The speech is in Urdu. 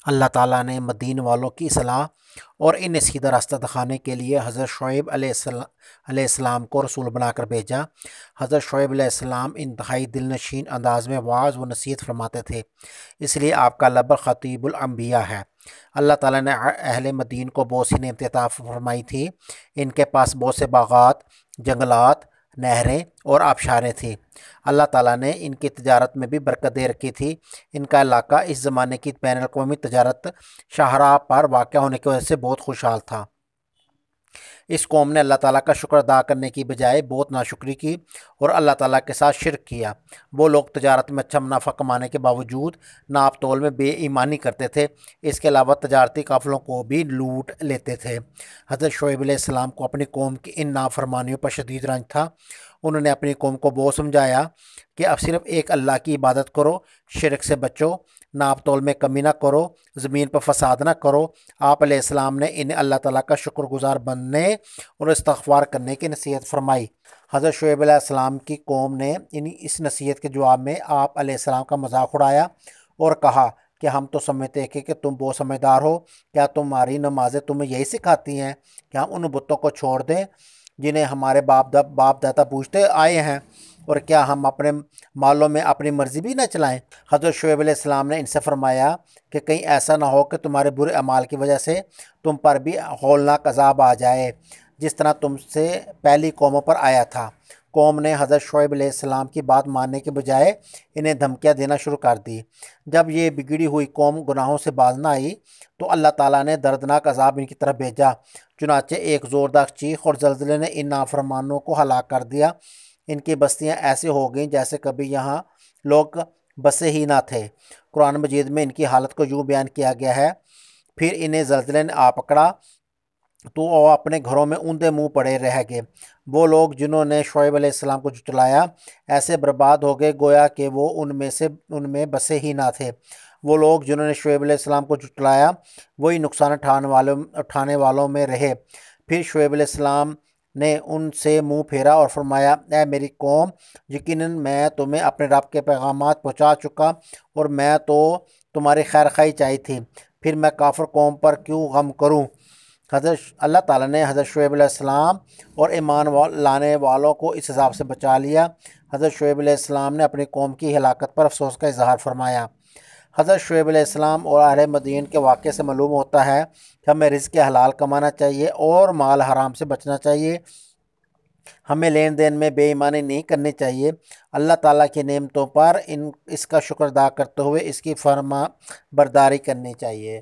اللہ تعالیٰ نے مدین والوں کی اصلاح اور انہیں سیدھا راستہ دکھانے کے لیے حضرت شعیب علیہ السلام کو رسول بنا کر بھیجا۔ حضرت شعیب علیہ السلام انتہائی دل نشین انداز میں وعظ و نصیحت فرماتے تھے، اس لیے آپ کا لقب خطیب الانبیاء ہے۔ اللہ تعالیٰ نے اہل مدین کو بہت سی نعمتیں عطا فرمائی تھی۔ ان کے پاس بہت سے باغات، جنگلات، نہریں اور آبشاریں تھیں۔ اللہ تعالیٰ نے ان کی تجارت میں بھی برکت دے رکھی تھی۔ ان کا علاقہ اس زمانے کی بین الاقوامی تجارت شاہراہ پر واقع ہونے کی وجہ سے بہت خوشحال تھا۔ اس قوم نے اللہ تعالیٰ کا شکر ادا کرنے کی بجائے بہت ناشکری کی اور اللہ تعالیٰ کے ساتھ شرک کیا۔ وہ لوگ تجارت میں اچھا منافع کمانے کے باوجود ناپ تول میں بے ایمانی کرتے تھے، اس کے علاوہ تجارتی قافلوں کو بھی لوٹ لیتے تھے۔ حضرت شعیب علیہ السلام کو اپنی قوم کی ان نافرمانیوں پر شدید رنج تھا۔ انہوں نے اپنی قوم کو بہت سمجھایا کہ اب صرف ایک اللہ کی عبادت کرو، شرک سے بچو، ناپ تول میں کمی نہ کرو، زمین پر فساد نہ کرو۔ آپ علیہ السلام نے انہیں اللہ تعالیٰ کا شکر گزار بننے اور استغفار کرنے کی نصیحت فرمائی۔ حضرت شعیب علیہ السلام کی قوم نے اس نصیحت کے جواب میں آپ علیہ السلام کا مذاق اڑایا اور کہا کہ ہم تو سمجھتے ہیں کہ تم بہت سمجھدار ہو، کیا تمہاری نمازیں تمہیں یہی سکھاتی ہیں کہ ہم ان بتوں کو چھوڑ دیں جنہیں ہمارے باپ دادا پوجتے آئے ہیں، اور کیا ہم اپنے مالوں میں اپنی مرضی بھی نہ چلائیں؟ حضرت شعیب علیہ السلام نے ان سے فرمایا کہ کہیں ایسا نہ ہو کہ تمہارے برے اعمال کی وجہ سے تم پر بھی ہولناک عذاب آ جائے، جس طرح تم سے پہلی قوموں پر آیا تھا۔ قوم نے حضرت شعیب علیہ السلام کی بات ماننے کے بجائے انہیں دھمکیاں دینا شروع کر دی۔ جب یہ بگڑی ہوئی قوم گناہوں سے باز نہ آئی تو اللہ تعالیٰ نے دردناک عذاب ان کی طرف بھیجا۔ چنانچہ ایک زوردار چیخ اور زلزلے نے ان نافرمانوں کو ہلاک کر دیا۔ ان کی بستیاں ایسے ہو گئیں جیسے کبھی یہاں لوگ بسے ہی نہ تھے۔ قرآن مجید میں ان کی حالت کو یوں بیان کیا گیا ہے: پھر انہیں زلزلے نے آ پکڑا تو وہ اپنے گھروں میں اوندے منہ پڑے رہ گئے۔ وہ لوگ جنہوں نے شعیب علیہ السلام کو جھٹلایا ایسے برباد ہو گئے گویا کہ وہ ان میں بسے ہی نہ تھے۔ وہ لوگ جنہوں نے شعیب علیہ السلام کو جھٹلایا وہی نقصان اٹھانے والوں میں رہے۔ پھر شعیب علیہ السلام نے ان سے منہ پھیرا اور فرمایا: اے میری قوم، یقیناً میں تمہیں اپنے رب کے پیغامات پہنچا چکا اور میں تو تمہاری خیر خواہی چاہی تھی، پھر میں کافر قوم پر کیوں غم کروں؟ اللہ تعالیٰ نے حضرت شعیب علیہ السلام اور ایمان لانے والوں کو اس عذاب سے بچا لیا۔ حضرت شعیب علیہ السلام نے اپنی قوم کی ہلاکت پر افسوس کا اظہار فرمایا۔ حضرت شعیب علیہ السلام اور اہل مدین کے واقعے سے معلوم ہوتا ہے کہ ہمیں رزق حلال کمانا چاہیے اور مال حرام سے بچنا چاہیے۔ ہمیں لین دین میں بے ایمانی نہیں کرنی چاہیے۔ اللہ تعالیٰ کی نعمتوں پر اس کا شکر ادا کرتے ہوئے اس کی فرما برداری کرنی چاہیے۔